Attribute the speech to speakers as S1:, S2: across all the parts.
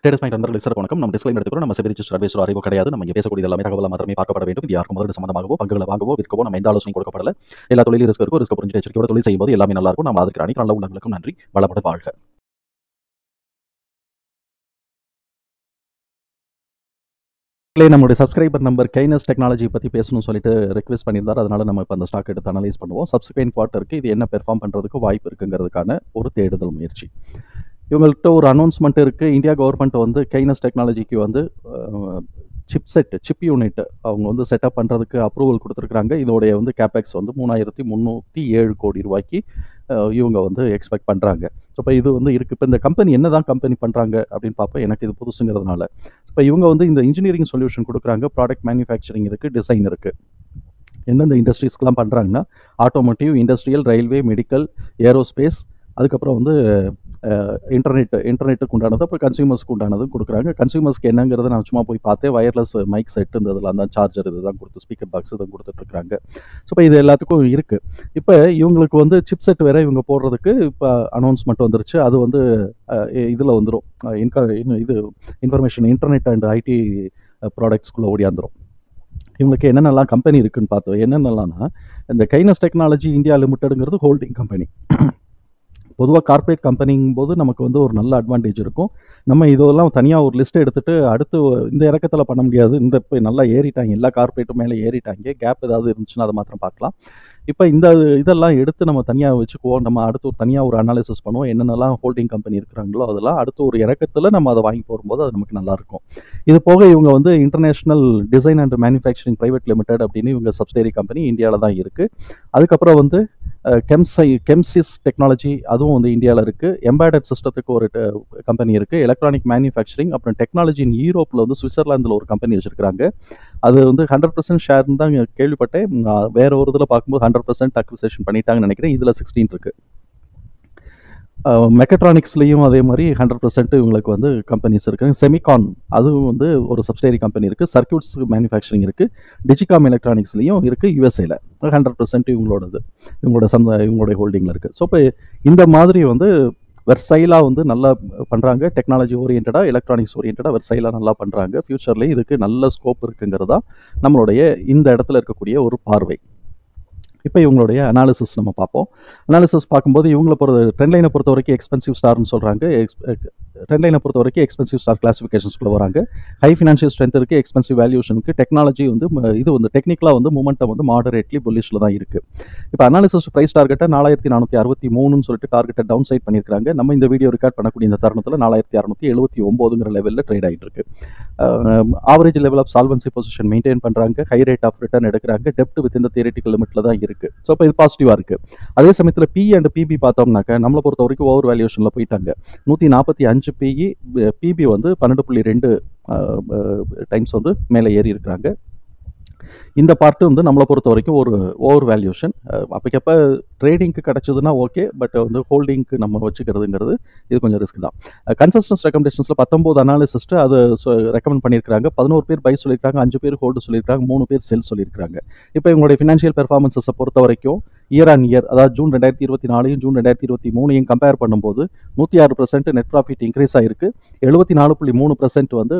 S1: Traders point நண்பர்களுக்கு சிறப்பு வணக்கம். நம்ம டிஸ்க்ளைமர் எடுத்துக்கிறோம். நம்ம செபி ரிஜிஸ்டர் அட்வைசர் அறிவோ கிடையாது. நம்ம இங்கே பேசக்கூடிய எல்லாமே தகவல் மாத்திரமே பார்க்கப்பட வேண்டும். இது யாருக்கும் முதலீடு சம்பந்தமாகவோ பங்குகளை வாங்கவோ விற்கவோ நம்ம எந்த ஆலோசனையும் கொடுக்கப்படல. எல்லா தொழிலும் ரிஸ்க் இருக்கும். ரிஸ்க் புரிஞ்சு எச்சரிக்கையோட தொழில் செய்யும்போது எல்லாமே நல்லா இருக்கும். நம்ம அதுக்கு அனைத்து நல்ல உள்ளங்களுக்கும் நன்றி. வளப்பட வாழ்க. நம்மளுடைய சப்ஸ்கிரைபர் நம்பர் கைனஸ் டெக்னாலஜி பற்றி பேசணும்னு சொல்லிட்டு ரெக்வெஸ்ட் பண்ணியிருந்தார். அதனால நம்ம இப்போ அந்த ஸ்டாக் எடுத்து அனலைஸ் பண்ணுவோம். சப்ஸ்கிரைன் குவார்ட்டருக்கு இது என்ன பெர்ஃபார்ம் பண்ணுறதுக்கு வாய்ப்பு இருக்குங்கிறதுக்கான ஒரு தேடுதல் முயற்சி. இவங்கள்ட்ட ஒரு அனௌன்ஸ்மெண்ட் இருக்குது. இந்தியா கவர்மெண்ட் வந்து கைனஸ் டெக்னாலஜிக்கு வந்து சிப் யூனிட் அவங்க வந்து செட்டப் பண்ணுறதுக்கு அப்ரூவல் கொடுத்துருக்குறாங்க. இதோடைய வந்து கேபெக்ஸ் வந்து 3307 கோடி ரூபாய்க்கு இவங்க வந்து எக்ஸ்பெக்ட் பண்ணுறாங்க. ஸோ இப்போ இது வந்து இருக்குது. இப்போ இந்த கம்பெனி என்ன தான் கம்பெனி பண்ணுறாங்க அப்படின்னு பார்ப்போம். எனக்கு இது புதுசுங்கிறதுனால இப்போ இவங்க வந்து இந்த இன்ஜினியரிங் சொல்யூஷன் கொடுக்குறாங்க. ப்ராடக்ட் மேனுஃபேக்சரிங் இருக்குது, டிசைன் இருக்குது. எந்தெந்த இண்டஸ்ட்ரீஸ்க்கெலாம் பண்ணுறாங்கன்னா automotive, industrial, railway, medical, aerospace, அதுக்கப்புறம் வந்து இன்டர்நெட்டுக்கு உண்டானது, அப்புறம் கன்சியூமர்ஸ்க்கு உண்டானதும் கொடுக்குறாங்க. கன்சியூமர்ஸ்க்கு என்னங்கிறத நான் சும்மா போய் பார்த்தேன். வயர்லெஸ் மைக் செட் இருந்ததுலாம் தான், சார்ஜர் இது தான் கொடுத்து, ஸ்பீக்கர் பாக்ஸ் தான் கொடுத்துட்ருக்குறாங்க. ஸோ இப்போ இது எல்லாத்துக்கும் இருக்குது. இப்போ இவங்களுக்கு வந்து சிப் செட் வேறு இவங்க போடுறதுக்கு இப்போ அனௌன்ஸ்மெண்ட் வந்துருச்சு. அது வந்து இதில் வந்துடும், இது இன்ஃபர்மேஷன் இன்டர்நெட் அண்ட் ஐடி ப்ராடக்ட்ஸ்குள்ளே ஓடியாந்துடும். இவங்களுக்கு என்னென்னலாம் கம்பெனி இருக்குதுன்னு பார்த்தோம். என்னென்னலாம்னா இந்த கைனஸ் டெக்னாலஜி இந்தியா லிமிட்டடுங்கிறது ஹோல்டிங் கம்பெனி. பொதுவாக கார்பரேட் கம்பெனிங்கும் போது நமக்கு வந்து ஒரு நல்ல அட்வான்டேஜ் இருக்கும். நம்ம இதெல்லாம் தனியாக ஒரு லிஸ்ட்டை எடுத்துகிட்டு அடுத்து இந்த இறக்கத்தில் பண்ண முடியாது. இந்த இப்போ நல்லா ஏறிட்டாங்க, எல்லா கார்பரேட்டும் மேலே ஏறிட்டாங்க. கேப் ஏதாவது இருந்துச்சுன்னா அதை மாத்திரம் பார்க்கலாம். இப்போ இந்த இதெல்லாம் எடுத்து நம்ம தனியாக வச்சுக்குவோம். நம்ம அடுத்து ஒரு தனியாக ஒரு அனாலிசிஸ் பண்ணுவோம். என்னென்னலாம் ஹோல்டிங் கம்பெனி இருக்கிறாங்களோ அதெல்லாம் அடுத்து ஒரு இறக்கத்தில் நம்ம அதை வாங்கி போகும்போது அது நமக்கு நல்லாயிருக்கும். இது போக இவங்க வந்து international design and manufacturing private limited அப்படின்னு இவங்க சப்சிடரி கம்பெனி இந்தியாவில் தான் இருக்குது. அதுக்கப்புறம் வந்து கெம்சிஸ் டெக்னாலஜி, அதுவும் வந்து இந்தியாவில் இருக்குது. எம்பேடட் சிஸ்டத்துக்கு ஒரு கம்பெனி இருக்குது. எலக்ட்ரானிக் மேனுஃபேக்சரிங், அப்புறம் டெக்னாலஜி இன் யூரோப்பில் வந்து சுவிட்சர்லாந்தில் ஒரு கம்பெனி வச்சுருக்காங்க. அது வந்து 100% ஷேர்னு தான் கேள்விப்பட்டேன். வேற ஒரு இதில் பார்க்கும்போது 100% அக்விசேஷன் பண்ணிட்டாங்கன்னு நினைக்கிறேன். இதில் 16 இருக்குது. மெக்கட்ரானிக்ஸ்லேயும் அதே மாதிரி 100% இவங்களுக்கு வந்து கம்பெனிஸ் இருக்குது. செமிகான், அதுவும் வந்து ஒரு சப்சிடரி கம்பெனி இருக்குது. சர்க்யூட்ஸ் மேனுஃபேக்சரிங் இருக்குது. டிஜிகாம் எலக்ட்ரானிக்ஸ்லேயும் இருக்குது. யூஎஸ்ஏல 100% இவங்களுடைய ஹோல்டிங்கில் இருக்குது. ஸோ இப்போ இந்த மாதிரி வந்து வெர்சைலாக வந்து நல்லா பண்ணுறாங்க. டெக்னாலஜி ஓரியன்டாக, எலக்ட்ரானிக்ஸ் ஓரியன்டாக வெர்சைலாக நல்லா பண்ணுறாங்க. ஃப்யூச்சர்லேயும் இதுக்கு நல்ல ஸ்கோப் இருக்குங்கிறது தான் நம்மளுடைய இந்த இடத்துல இருக்கக்கூடிய ஒரு பார்வை. இப்போ இவங்களுடைய அனாலிசிஸ் நம்ம பார்ப்போம். அனாலிசிஸ் பார்க்கும்போது இவங்களை ட்ரெண்ட் லைனை பொறுத்த வரைக்கும் எக்ஸ்பென்சிவ் ஸ்டார்னு சொல்கிறாங்க. ட்ரெண்ட் லைனை பொறுத்த வரைக்கும் எக்ஸ்பென்சிவ் ஸ்டார் கிளாஸிஃபிகேஷன்ஸ்குள்ளே வராங்க. ஹை ஃபினான்ஷியல் ஸ்ட்ரென்த் இருக்குது, எக்ஸ்பென்சிவ் வேல்யூஷனுக்கு. டெக்னாலஜி வந்து இது வந்து டெக்னிக்கலாக வந்து மூமெண்டம் வந்து மாடரேட்லி புல்லிஷில் தான் இருக்குது. இப்போ அனாலிசிஸ் ப்ரைஸ் டார்கெட்டை 4463ன்னு சொல்லிட்டு டார்கெட்டை டவுன் சைட் பண்ணியிருக்காங்க. நம்ம இந்த வீடியோ ரெக்கார்ட் பண்ணக்கூடிய இந்த தருணத்தில் 4679ங்கிற லெவலில் ட்ரேட் ஆகிட்டு இருக்கு. Average level of solvency position maintain பண்ணுறாங்க. ஹை ரேட் ஆஃப் ரிட்டர்ன் எடுக்கிறாங்க. டெப்ட் வித் இந்த தியரிட்டிக்கல் லிமிட்டில் தான் இருக்குது. ஸோ இப்போ இது பாசிட்டிவாக இருக்குது. அதே சமயத்தில் பி அண்ட் பிபி பார்த்தோம்னாக்க நம்மளை பொறுத்த வரைக்கும் ஓவர் வேல்யூஷனில் போயிட்டாங்க. 145 பிஇ, பிபி வந்து 12.2 டைம்ஸ் வந்து மேலே ஏறி இருக்கிறாங்க. இந்த பார்ட்டு வந்து நம்மளை பொறுத்த வரைக்கும் ஒரு ஓவர் வேல்யூஷன். அப்போக்கப்போ ட்ரேடிங்க்கு கிடச்சதுன்னா ஓகே, பட் வந்து ஹோல்டிங்க்கு நம்ம வச்சுக்கிறதுங்கிறது இது கொஞ்சம் ரிஸ்க் தான். கன்சல்டன்ஸ் ரெக்கமெண்டேஷன்ஸில் 19 அனாலிசிஸ்ட்டு அது ரெக்கமெண்ட் பண்ணியிருக்காங்க. 11 பேர் பை சொல்லியிருக்காங்க, 5 பேர் ஹோல்டு சொல்லியிருக்காங்க, 3 பேர் செல் சொல்லியிருக்காங்க. இப்போ இவங்களுடைய ஃபினான்ஷியல் பெர்ஃபார்மன்ஸை பொறுத்த வரைக்கும் இயர் ஆன் இயர், அதாவது ஜூன் 2024 ஜூன் 2023 கம்பேர் பண்ணும்போது 106% நெட் ப்ராஃபிட் இன்க்ரீஸ் ஆகிருக்கு. 74.3% வந்து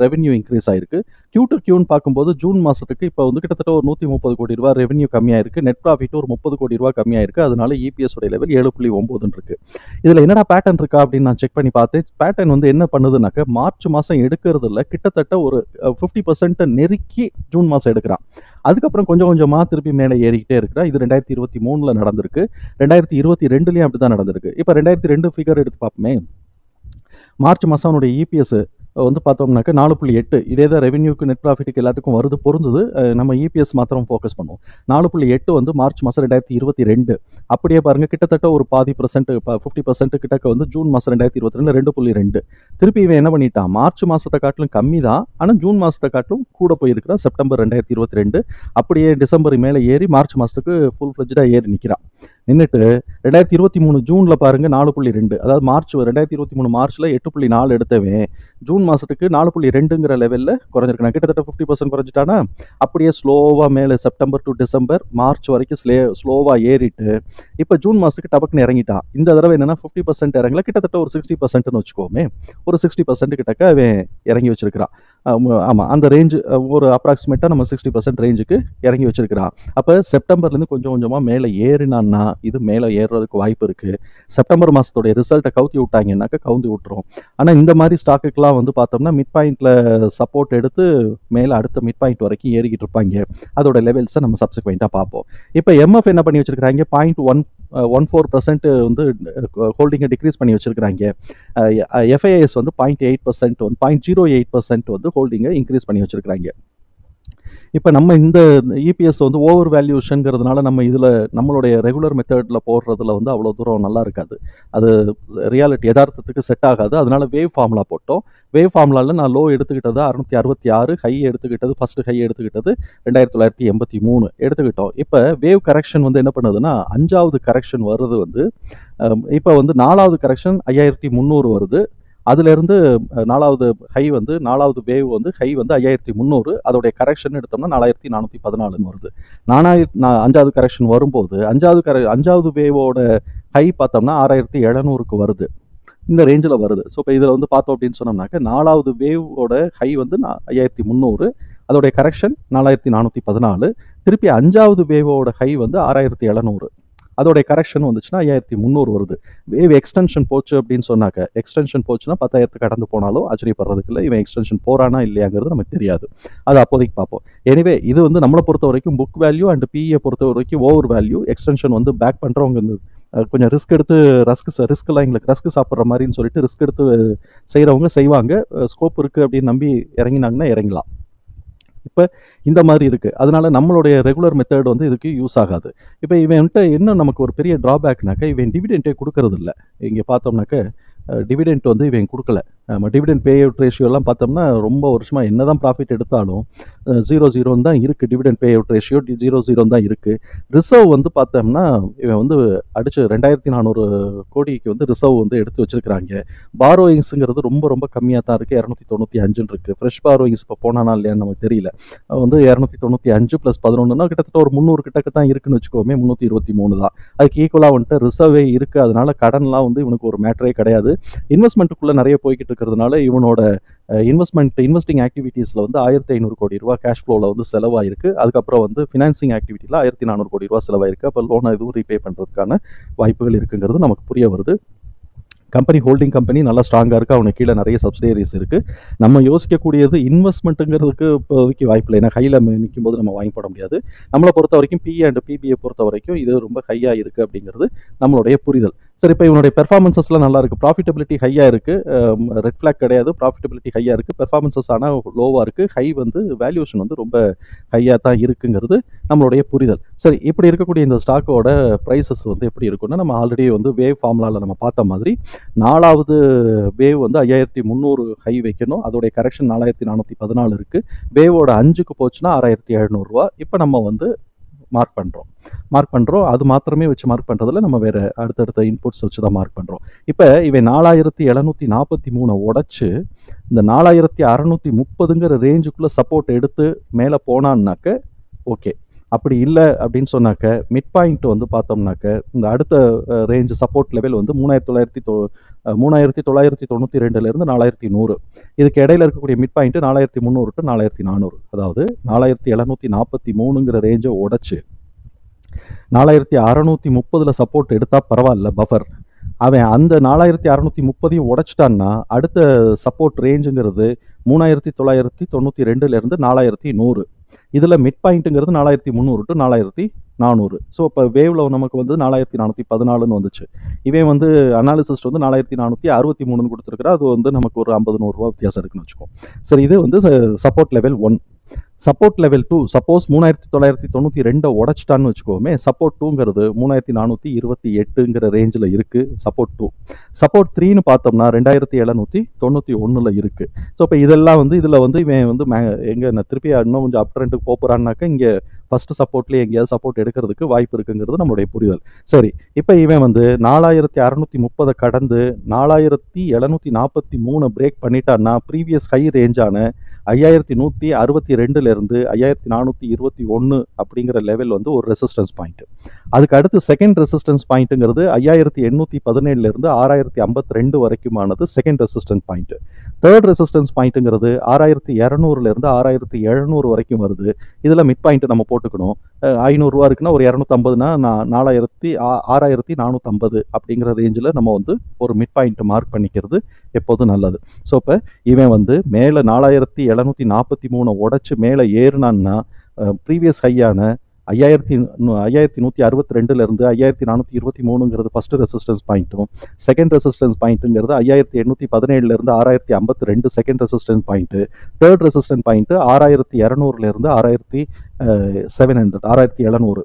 S1: ரெவென்யூ இன்க்ரீஸ் ஆகிருக்கு. Q to Qன்னு பார்க்கும்போது ஜூன் மாதத்துக்கு இப்போ வந்து கிட்டத்தட்ட ஒரு 130 கோடி ரூபா ரெவென்யூ கம்மியாக இருக்குது. நெட் ப்ராஃபிட் ஒரு 30 கோடி ரூபா கம்மியாக இருக்குது. அதனால EPS உடைய லெவல் 7.9 இருக்குது. இதில் என்னடா பேட்டர்ன் இருக்கா அப்படின்னு நான் செக் பண்ணி பார்த்தேன். பேட்டர்ன் வந்து என்ன பண்ணுதுனாக்க மார்ச் மாதம் எடுக்கிறது இல்லை, கிட்டத்தட்ட ஒரு 50% நெருக்கி ஜூன் மாதம் எடுக்கிறான். அதுக்கப்புறம் கொஞ்சம் கொஞ்சமாக திருப்பி மேலே ஏறிக்கிட்டே இருக்கிறான். இது 2023 நடந்திருக்கு. 2022 அப்படி தான் நடந்திருக்கு. இப்போ 2002 ஃபிகர் எடுத்து பார்ப்போமே. மார்ச் மாதம் அவனுடைய EPS வந்து பார்த்தோம்னாக்க 4.8. இதே தான் ரெவென்யூக்கு நெட் ப்ராஃபிட்டுக்கு எல்லாத்துக்கும் வருது, பொருந்தது. நம்ம EPS மாத்திரம் ஃபோக்கஸ் பண்ணுவோம். 4.8 வந்து மார்ச் மாதம் 2022. அப்படியே பாருங்கள், கிட்டத்தட்ட ஒரு பாதி %, 50% கிட்டக்க வந்து ஜூன் மாதம் 2022 2.2. திருப்பி இவன் என்ன பண்ணிட்டான், மார்ச் மாதத்தை காட்டிலும் கம்மி தான், ஆனால் ஜூன் மாதத்தை காட்டிலும் கூட போயிருக்கிறான். செப்டம்பர் 2022 அப்படியே டிசம்பர் மேலே ஏறி மார்ச் மாதத்துக்கு ஃபுல் ஃப்ளெஜ்டாக ஏறி நிற்கிறான். நின்றுட்டு 2023 ஜூனில் பாருங்கள் 4.2, அதாவது மார்ச் 2023 மார்ச்சில் 8.4 எடுத்தவன் ஜூன் மாதத்துக்கு 4.2ங்கிற லெவலில் குறைஞ்சிருக்கான். கிட்டத்தட்ட 50% குறைஞ்சிட்டானா. அப்படியே ஸ்லோவாக மேலே செப்டம்பர் டு டிசம்பர் மார்ச் வரைக்கும் ஸ்லோவாக ஏறிட்டு இப்போ ஜூன் மாதத்துக்கு டபக்குன்னு இறங்கிட்டான். இந்த தடவை என்னென்னா 50% இறங்கல, கிட்டத்தட்ட ஒரு 60%ன்னு வச்சுக்கோமே, ஒரு 60% கிட்டக்க அவன் இறங்கி வச்சிருக்கிறான். ஆமாம், அந்த ரேஞ்சு ஒரு அப்ராக்சிமேட்டாக நம்ம 60% ரேஞ்சுக்கு இறங்கி வச்சிருக்கிறான். அப்போ செப்டம்பர்லேருந்து கொஞ்சம் கொஞ்சமாக மேலே ஏறினான்னா இது மேலே ஏறுறதுக்கு வாய்ப்பு இருக்குது. செப்டம்பர் மாதத்துடைய ரிசல்ட்டை கவுத்தி விட்டாங்கன்னாக்கா கவுந்தி விட்டுரும். ஆனால் இந்த மாதிரி ஸ்டாக்குக்கெலாம் வந்து பார்த்தோம்னா மிட் பாயிண்டில் சப்போர்ட் எடுத்து மேலே அடுத்த மிட் பாயிண்ட் வரைக்கும் ஏறிக்கிட்டு இருப்பாங்க. அதோட லெவல்ஸை நம்ம சப்சிக்வெண்ட்டாக பார்ப்போம். இப்போ எம்எஃப் என்ன பண்ணி வச்சிருக்கிறாங்க, 0.14% வந்து ஹோல்டிங்கை டிக்ரீஸ் பண்ணி வச்சிருக்கிறாங்க. எஃப்ஐஎஸ் வந்து 0.8% வந்து 0.08% வந்து ஹோல்டிங்கை இன்க்ரீஸ் பண்ணி வச்சிருக்கிறாங்க. இப்போ நம்ம இந்த இபிஎஸ் வந்து ஓவர் வேல்யூஷனுங்கிறதுனால நம்ம இதில் நம்மளுடைய ரெகுலர் மெத்தடில் போடுறதுல வந்து அவ்வளோ தூரம் நல்லா இருக்காது. அது ரியாலிட்டி யதார்த்தத்துக்கு செட் ஆகாது. அதனால வேவ் ஃபார்முலா போட்டோம். வேவ் ஃபார்முலாவில் நான் லோ எடுத்துக்கிட்டது 666, ஹை எடுத்துக்கிட்டது ஃபஸ்ட்டு ஹை எடுத்துக்கிட்டது 2983 எடுத்துக்கிட்டோம். இப்போ வேவ் கரெக்ஷன் வந்து என்ன பண்ணுதுன்னா 5வது கரெக்ஷன் வருது வந்து இப்போ வந்து 4வது கரெக்ஷன் 5300 வருது. அதுலேருந்து 4வது ஹை வந்து 4வது வேவ் வந்து ஹை வந்து 5300, அதோடைய கரெக்ஷன் எடுத்தோம்னா 4414 வருது. 5வது கரெக்ஷன் வரும்போது 5வது வேவோட ஹை பார்த்தோம்னா 6700க்கு வருது. இந்த ரேஞ்சில் வருது. ஸோ இப்போ இதில் வந்து பார்த்தோம் அப்படின்னு சொன்னோம்னாக்க 4வது வேவோட ஹை வந்து 5300, அதோடைய கரெக்ஷன் 4414, திருப்பி 5வது வேவோட ஹை வந்து 6700, அதோடைய கரெக்ஷன் வந்துச்சுன்னா 5300 வருது. வேவ் எக்ஸ்டென்ஷன் போச்சு அப்படின்னு சொன்னாக்க, எக்ஸ்டென்ஷன் போச்சுன்னா 10,000 கடந்து போனாலும் ஆச்சரியப்படுறதுக்கு இல்லை. இவன் எக்ஸ்டென்ஷன் போறானா இல்லையாங்கிறது நமக்கு தெரியாது. அது அப்போதைக்கு பார்ப்போம். எனிவே இது வந்து நம்மளை பொறுத்த வரைக்கும் புக் வேல்யூ அண்ட் பிஇயை பொறுத்த வரைக்கும் ஓவர் வேல்யூ. எக்ஸ்டென்ஷன் வந்து பேக் பண்ணுறவங்க இந்த கொஞ்சம் ரிஸ்க் எடுத்து ரிஸ்க்கெல்லாம் எங்களுக்கு ரஸ்க் சாப்பிட்ற மாதிரின்னு சொல்லிட்டு ரிஸ்க் எடுத்து செய்கிறவங்க செய்வாங்க. ஸ்கோப் இருக்குது அப்படின்னு நம்பி இறங்கினாங்கன்னா இறங்கலாம். இப்போ இந்த மாதிரி இருக்குது. அதனால நம்மளுடைய ரெகுலர் மெத்தட் வந்து இதுக்கு யூஸ் ஆகாது. இப்போ இவன்கிட்ட என்ன நமக்கு ஒரு பெரிய ட்ராபேக்னாக்கா இவன் டிவிடெண்டே கொடுக்கறது இல்லை. இங்கே பார்த்தோம்னாக்க டிவிடெண்ட் வந்து இவன் கொடுக்கல. நம்ம டிவிடெண்ட் பே அவுட் ரேஷியோலாம் பார்த்தோம்னா ரொம்ப வருஷமாக என்ன தான் ப்ராஃபிட் எடுத்தாலும் 0.0 தான் இருக்குது. டிவிடெண்ட் பே அவுட் ரேஷியோ 0.0 தான் இருக்குது. ரிசர்வ் வந்து பார்த்தோம்னா இவன் வந்து அடிச்சு 2400 கோடிக்கு வந்து ரிசர்வ் வந்து எடுத்து வச்சிருக்கிறாங்க. பாரோயிங்ஸுங்கிறது ரொம்ப ரொம்ப கம்மியாக தான் இருக்குது, 295 இருக்குது. ஃப்ரெஷ் பாரோயிங்ஸ் இப்போ போனானா இல்லையான்னு நமக்கு தெரியல. வந்து 295 + 11னா கிட்டத்தட்ட ஒரு 300 கிட்டக்க தான் இருக்குன்னு வச்சுக்கோமே. 323 தான். அதுக்கு ஈக்குவலாக வந்துட்டு ரிசர்வே இருக்குது. அதனால கடன்லாம் வந்து இவனுக்கு ஒரு மேட்டரே கிடையாது. இன்வெஸ்ட்மெண்ட்டுக்குள்ளே நிறைய போய்கிட்டு இருக்கிறதுனால இவனோட இன்வெஸ்டிங் ஆக்டிவிட்டீஸில் வந்து 1500 கோடி ரூபா கேஷ் ஃப்ளோவில் வந்து செலவாயிருக்கு. அதுக்கப்புறம் வந்து ஃபினான்சிங் ஆக்டிவிட்டியில் 1400 கோடி ரூபா செலவாயிருக்கு. அப்போ லோனை எதுவும் ரீபே பண்ணுறதுக்கான வாய்ப்புகள் இருக்குங்கிறது நமக்கு புரிய வருது. கம்பெனி ஹோல்டிங் கம்பெனி நல்லா ஸ்ட்ராங்காக இருக்குது. அவனுக்கு கீழே நிறைய சப்சிடரிஸ் இருக்குது. நம்ம யோசிக்கக்கூடியது இன்வெஸ்ட்மெண்ட்டுங்கிறதுக்கு இப்போதைக்கு வாய்ப்பில்லை. ஏன்னா ஹையில் நிற்கும் போது நம்ம வாங்கி போட முடியாது. நம்மளை பொறுத்த வரைக்கும் பிஇ அண்ட் பிபிஐ பொறுத்த வரைக்கும் இது ரொம்ப ஹையாக இருக்குது அப்படிங்கிறது நம்மளுடைய புரிதல். சரி, இப்போ இவனுடைய பெர்ஃபார்மன்ஸஸ்லாம் நல்லா இருக்குது. ப்ராஃபிட்டபிலிட்டி ஹையாக இருக்குது. ரெட் ஃப்ளாக் கிடையாது. ப்ராஃபிட்டபிலிட்டி ஹையாக இருக்குது. பெர்ஃபார்மன்ஸஸ் ஆனால் லோவாக இருக்குது. ஹை வந்து வேல்யூஷன் வந்து ரொம்ப ஹையாக தான் இருக்குங்கிறது நம்மளுடைய புரிதல். சரி, இப்படி இருக்கக்கூடிய இந்த ஸ்டாக்கோட ப்ரைஸஸ் வந்து எப்படி இருக்குன்னா நம்ம ஆல்ரெடி வந்து வேவ் ஃபார்முலாவில் நம்ம பார்த்த மாதிரி 4வது வேவ் வந்து 5300 ஹை வைக்கணும். அதோடைய கரெக்ஷன் 4414 இருக்குது. வேவோட 5க்கு போச்சுன்னா 6700 ரூபா. இப்போ நம்ம வந்து மார்க் பண்ணுறோம். அது மாத்திரமே வச்சு மார்க் பண்ணுறதுல நம்ம வேறு அடுத்தடுத்த இன்புட்ஸ் வச்சு தான் மார்க் பண்ணுறோம். இப்போ இவன் 4743 உடச்சி இந்த 4630ங்கிற ரேஞ்சுக்குள்ளே சப்போர்ட் எடுத்து மேலே போனான்னாக்க ஓகே. அப்படி இல்லை அப்படின்னு சொன்னாக்க மிட் பாயிண்ட் வந்து பார்த்தோம்னாக்க இந்த அடுத்த ரேஞ்ச் சப்போர்ட் லெவல் வந்து 3992லேருந்து 4100. இதுக்கு இடையில இருக்கக்கூடிய மிட் பாயிண்ட் 4300 to 4400. அதாவது 4743ங்கிற ரேஞ்சை உடச்சி 4630 சப்போர்ட் எடுத்தால் பரவாயில்ல பஃபர். அவன் அந்த 4630 உடைச்சிட்டான்னா அடுத்த சப்போர்ட் ரேஞ்சுங்கிறது 3992லேருந்து 4100. இதில் மிட் பாயிண்ட்டுங்கிறது 4300 to 4400. ஸோ இப்போ வேவ்ல நமக்கு வந்து 4414 வந்துச்சு. இவன் வந்து அனாலிசிஸ்ட் வந்து 4463 கொடுத்துருக்குறா. அது வந்து நமக்கு ஒரு 50-100 ரூபா வித்தியாசம் இருக்குன்னு வச்சுக்கோம். சரி, இது வந்து support level 1. Support level 2 suppose 3992 உடைச்சிட்டான்னு வச்சுக்கோமே, சப்போர்ட் 2ங்கிறது 3428ங்கிற ரேஞ்சில் இருக்கு. சப்போர்ட் 2. சப்போர்ட் 3ன்னு பார்த்தோம்னா 2791ல இருக்கு. ஸோ இப்போ இதெல்லாம் வந்து இதில் வந்து இவன் வந்து எங்கே நான் திருப்பி இன்னும் கொஞ்சம் அப் ட்ரெண்டுக்கு போகிறான்னாக்கா இங்கே ஃபர்ஸ்ட் சப்போர்ட்லேயே எங்கேயாவது சப்போர்ட் எடுக்கிறதுக்கு வாய்ப்பு இருக்குங்கிறது நம்மளுடைய புரிதல். சரி, இப்போ இவன் வந்து 4630 கடந்து 4743 பிரேக் பண்ணிட்டான்னா ப்ரீவியஸ் ஹை ரேஞ்சான 5162லேருந்து 5421 அப்படிங்கிற லெவல் வந்து ஒரு ரெசிஸ்டன்ஸ் பாயிண்ட். அதுக்கு அடுத்து செகண்ட் ரெசிஸ்டன்ஸ் பாயிண்ட்டுங்கிறது 5817லேருந்து 6052 வரைக்குமானது second resistance point. Third resistance பாயிண்ட்டுங்கிறது 6200லேருந்து 6700 வரைக்கும் வருது. இதில் மிட் பாயிண்ட் நம்ம போட்டுக்கணும். 500 ரூபா இருக்குன்னா ஒரு 250னா 6450 அப்படிங்கிற ரேஞ்சில் நம்ம வந்து ஒரு மிட் பாயிண்ட் மார்க் பண்ணிக்கிறது எப்போதும் நல்லது. ஸோ இப்போ இவன் வந்து மேலே 4743 உடைச்சு மேலே ஏறினான்னா ப்ரீவியஸ் ஹையான 5162லேருந்து 5423ங்கிறது ஃபர்ஸ்ட் ரெசிஸ்டன்ஸ் பாயிண்ட்டும், செகண்ட் ரெசிஸ்டன்ஸ் பாயிண்ட்டுங்கிறது 5817லேருந்து 6052 second resistance point, third resistance point 6200லேருந்து 6700,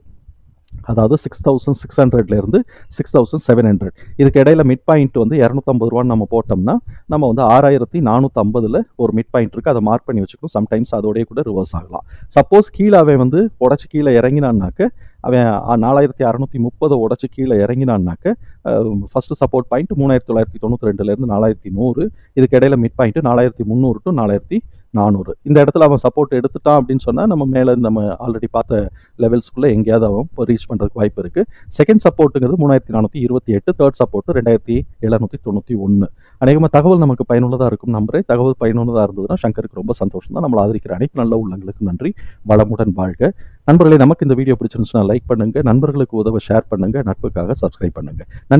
S1: அதாவது 6600லேருந்து 6700. இதுக்கு இடையில மிட் பாயிண்ட் வந்து 250 ரூபான்னு நம்ம போட்டோம்னா நம்ம வந்து 6450ல் ஒரு மிட் பாயிண்ட் இருக்குது. அதை மார்க் பண்ணி வச்சுக்கணும். சம்டைம்ஸ் அதோடய கூட ரிவர்ஸ் ஆகலாம். சப்போஸ் கீழே அவன் வந்து உடச்சி கீழே இறங்கினான்னாக்க, அவன் 4630 உடச்சி கீழே இறங்கினான்னாக்க ஃபர்ஸ்ட் சப்போர்ட் பாயிண்ட் 3992லேருந்து 4100. இதுக்கு இடையில மிட் பாயிண்ட் 4300 டு 4400. இந்த இடத்துல அவன் சப்போர்ட் எடுத்துட்டான் அப்படின்னு சொன்னால் நம்ம மேலே நம்ம ஆல்ரெடி பார்த்த லெவல்ஸ்குள்ளே எங்கேயாவது அவன் ரீச் பண்ணுறதுக்கு வாய்ப்பு இருக்குது. செகண்ட் சப்போர்ட்டுங்கிறது 3428, தேர்ட் சப்போர்ட்டு 2791. அநேகமாக தகவல் நமக்கு பயனுள்ளதாக இருக்கும் நம்புறேன். தகவல் பயனுள்ளதாக இருந்ததுன்னா சங்கருக்கு ரொம்ப சந்தோஷம் தான். நம்மளை ஆதரிக்கிற அனைத்து நல்ல உள்ளங்களுக்கு நன்றி. வளமுடன் வாழ்க. நண்பர்களே, நமக்கு இந்த வீடியோ பிடிச்சிருந்துச்சுன்னா லைக் பண்ணுங்கள், நண்பர்களுக்கு உதவ ஷேர் பண்ணுங்கள், நட்புக்காக சப்ஸ்கிரைப் பண்ணுங்கள். நன்றி.